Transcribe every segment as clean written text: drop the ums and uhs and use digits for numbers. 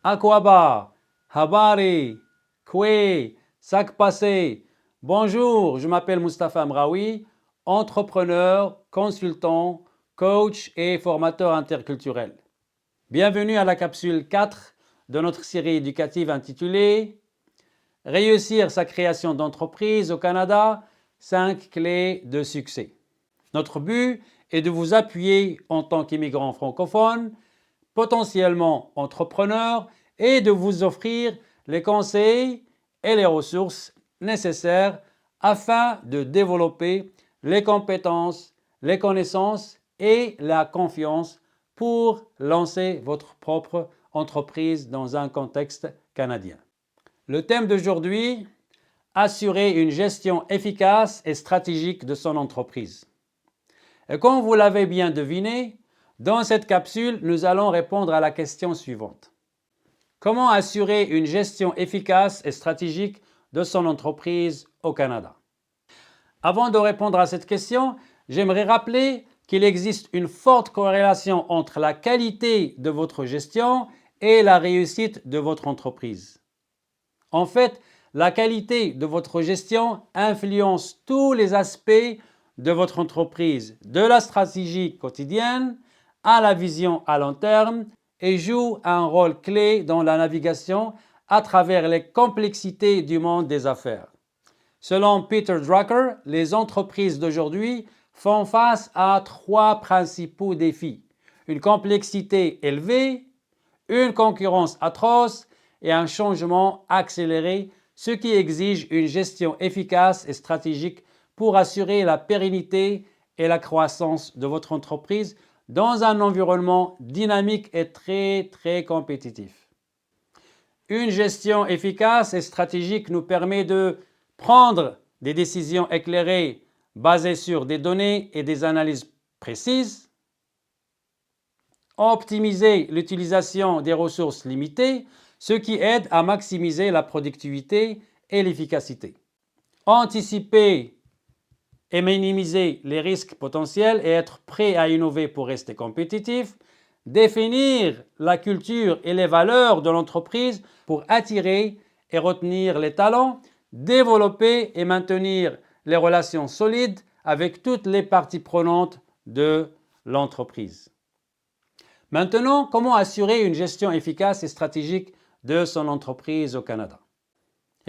Akwaba, Habari, Kwe, Sakpase. Bonjour, je m'appelle Mustapha Mraoui, entrepreneur, consultant, coach et formateur interculturel. Bienvenue à la capsule 4 de notre série éducative intitulée Réussir sa création d'entreprise au Canada, 5 clés de succès. Notre but est de vous appuyer en tant qu'immigrant francophone, potentiellement entrepreneur, et de vous offrir les conseils et les ressources nécessaires afin de développer les compétences, les connaissances et la confiance pour lancer votre propre entreprise dans un contexte canadien. Le thème d'aujourd'hui, assurer une gestion efficace et stratégique de son entreprise. Et comme vous l'avez bien deviné, dans cette capsule, nous allons répondre à la question suivante. Comment assurer une gestion efficace et stratégique de son entreprise au Canada? Avant de répondre à cette question, j'aimerais rappeler qu'il existe une forte corrélation entre la qualité de votre gestion et la réussite de votre entreprise. En fait, la qualité de votre gestion influence tous les aspects de votre entreprise, de la stratégie quotidienne à la vision à long terme, et joue un rôle clé dans la navigation à travers les complexités du monde des affaires. Selon Peter Drucker, les entreprises d'aujourd'hui font face à 3 principaux défis: une complexité élevée, une concurrence atroce et un changement accéléré, ce qui exige une gestion efficace et stratégique pour assurer la pérennité et la croissance de votre entreprise dans un environnement dynamique et très compétitif. Une gestion efficace et stratégique nous permet de prendre des décisions éclairées basées sur des données et des analyses précises, optimiser l'utilisation des ressources limitées, ce qui aide à maximiser la productivité et l'efficacité, anticiper et minimiser les risques potentiels et être prêt à innover pour rester compétitif, définir la culture et les valeurs de l'entreprise pour attirer et retenir les talents, développer et maintenir les relations solides avec toutes les parties prenantes de l'entreprise. Maintenant, comment assurer une gestion efficace et stratégique de son entreprise au Canada?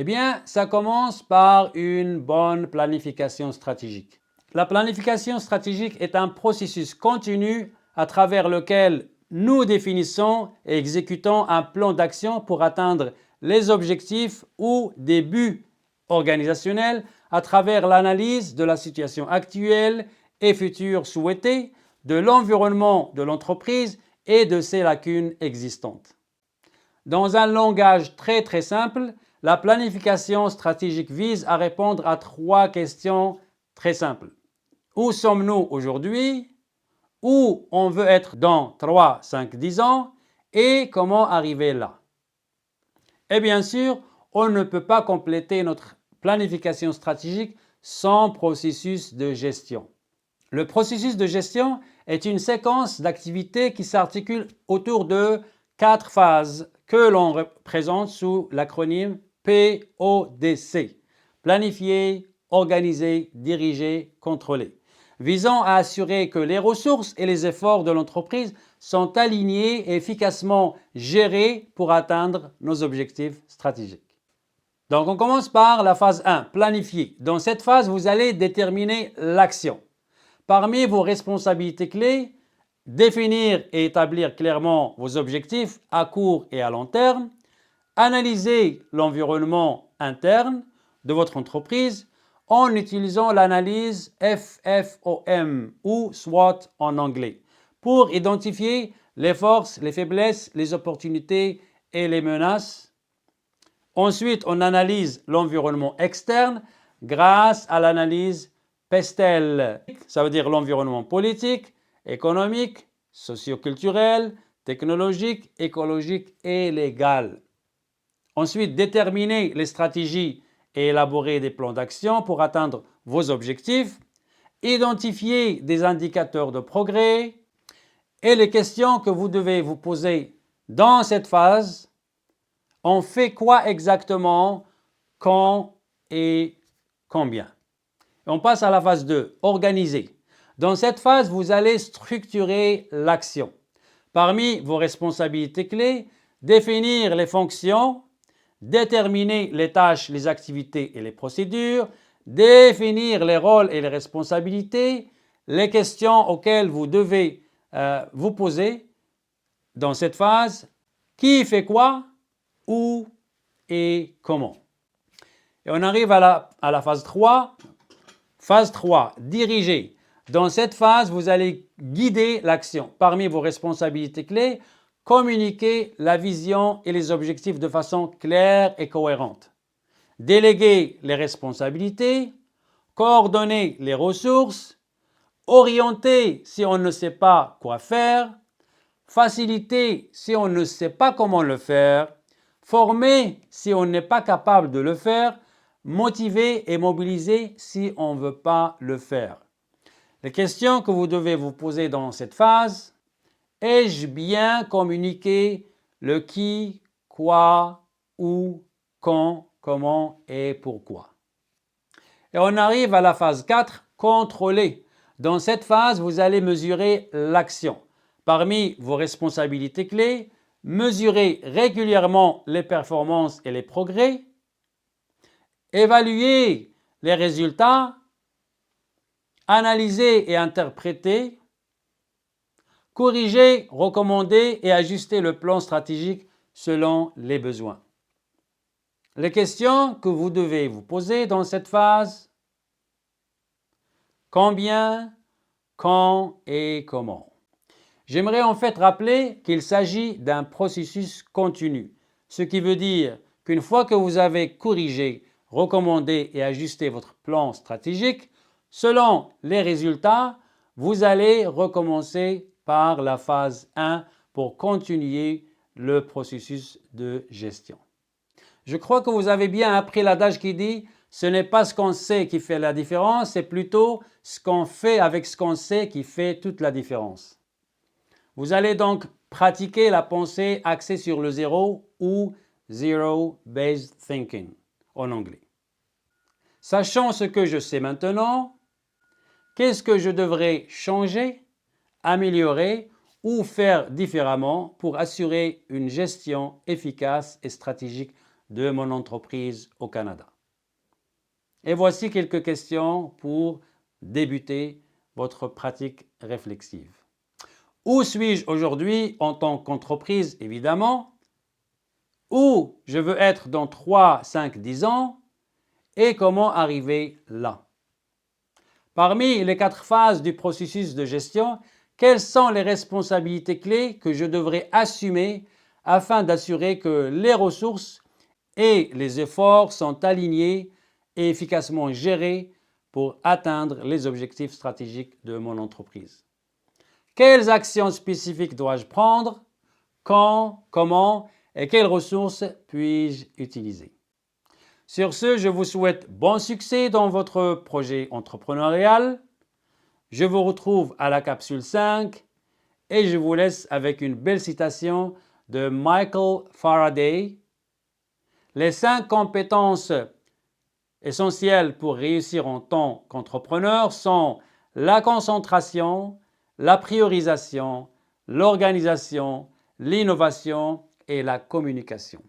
Eh bien, ça commence par une bonne planification stratégique. La planification stratégique est un processus continu à travers lequel nous définissons et exécutons un plan d'action pour atteindre les objectifs ou des buts organisationnels à travers l'analyse de la situation actuelle et future souhaitée, de l'environnement de l'entreprise et de ses lacunes existantes. Dans un langage très simple, la planification stratégique vise à répondre à 3 questions très simples. Où sommes-nous aujourd'hui? Où on veut être dans 3, 5, 10 ans? Et comment arriver là? Et bien sûr, on ne peut pas compléter notre planification stratégique sans processus de gestion. Le processus de gestion est une séquence d'activités qui s'articule autour de 4 phases que l'on représente sous l'acronyme PODC. Planifier, organiser, diriger, contrôler. Visant à assurer que les ressources et les efforts de l'entreprise sont alignés et efficacement gérés pour atteindre nos objectifs stratégiques. Donc on commence par la phase 1, planifier. Dans cette phase, vous allez déterminer l'action. Parmi vos responsabilités clés, définir et établir clairement vos objectifs à court et à long terme, analyser l'environnement interne de votre entreprise en utilisant l'analyse FFOM ou SWOT en anglais pour identifier les forces, les faiblesses, les opportunités et les menaces. Ensuite, on analyse l'environnement externe grâce à l'analyse PESTEL. Ça veut dire l'environnement politique, économique, socio-culturel, technologique, écologique et légal. Ensuite, déterminer les stratégies et élaborer des plans d'action pour atteindre vos objectifs. Identifier des indicateurs de progrès. Et les questions que vous devez vous poser dans cette phase On fait quoi exactement, quand et combien? Et on passe à la phase 2, organiser. Dans cette phase, vous allez structurer l'action. Parmi vos responsabilités clés, définir les fonctions, déterminer les tâches, les activités et les procédures, définir les rôles et les responsabilités, les questions auxquelles vous devez vous poser dans cette phase, qui fait quoi, où et comment. Et on arrive à la phase 3. Phase 3, diriger. Dans cette phase, vous allez guider l'action. Parmi vos responsabilités clés, communiquer la vision et les objectifs de façon claire et cohérente. Déléguer les responsabilités, coordonner les ressources, orienter si on ne sait pas quoi faire, faciliter si on ne sait pas comment le faire, former si on n'est pas capable de le faire, motiver et mobiliser si on ne veut pas le faire. Les questions que vous devez vous poser dans cette phase: ai-je bien communiqué le qui, quoi, où, quand, comment et pourquoi? Et on arrive à la phase 4, contrôler. Dans cette phase, vous allez mesurer l'action. Parmi vos responsabilités clés, mesurez régulièrement les performances et les progrès, évaluer les résultats, analyser et interpréter, corriger, recommander et ajuster le plan stratégique selon les besoins. Les questions que vous devez vous poser dans cette phase: combien, quand et comment. J'aimerais en fait rappeler qu'il s'agit d'un processus continu, ce qui veut dire qu'une fois que vous avez corrigé, recommandé et ajusté votre plan stratégique, selon les résultats, vous allez recommencer par la phase 1 pour continuer le processus de gestion. Je crois que vous avez bien appris l'adage qui dit « ce n'est pas ce qu'on sait qui fait la différence, c'est plutôt ce qu'on fait avec ce qu'on sait qui fait toute la différence ». Vous allez donc pratiquer la pensée axée sur le zéro ou Zero-Based Thinking en anglais. Sachant ce que je sais maintenant, qu'est-ce que je devrais changer, améliorer ou faire différemment pour assurer une gestion efficace et stratégique de mon entreprise au Canada? Et voici quelques questions pour débuter votre pratique réflexive. Où suis-je aujourd'hui en tant qu'entreprise, évidemment? Où je veux être dans 3, 5, 10 ans? Et comment arriver là? Parmi les 4 phases du processus de gestion, quelles sont les responsabilités clés que je devrais assumer afin d'assurer que les ressources et les efforts sont alignés et efficacement gérés pour atteindre les objectifs stratégiques de mon entreprise? Quelles actions spécifiques dois-je prendre? Quand? Comment? Et quelles ressources puis-je utiliser? Sur ce, je vous souhaite bon succès dans votre projet entrepreneurial. Je vous retrouve à la capsule 5 et je vous laisse avec une belle citation de Michael Faraday. Les 5 compétences essentielles pour réussir en tant qu'entrepreneur sont la concentration, la priorisation, l'organisation, l'innovation et la communication.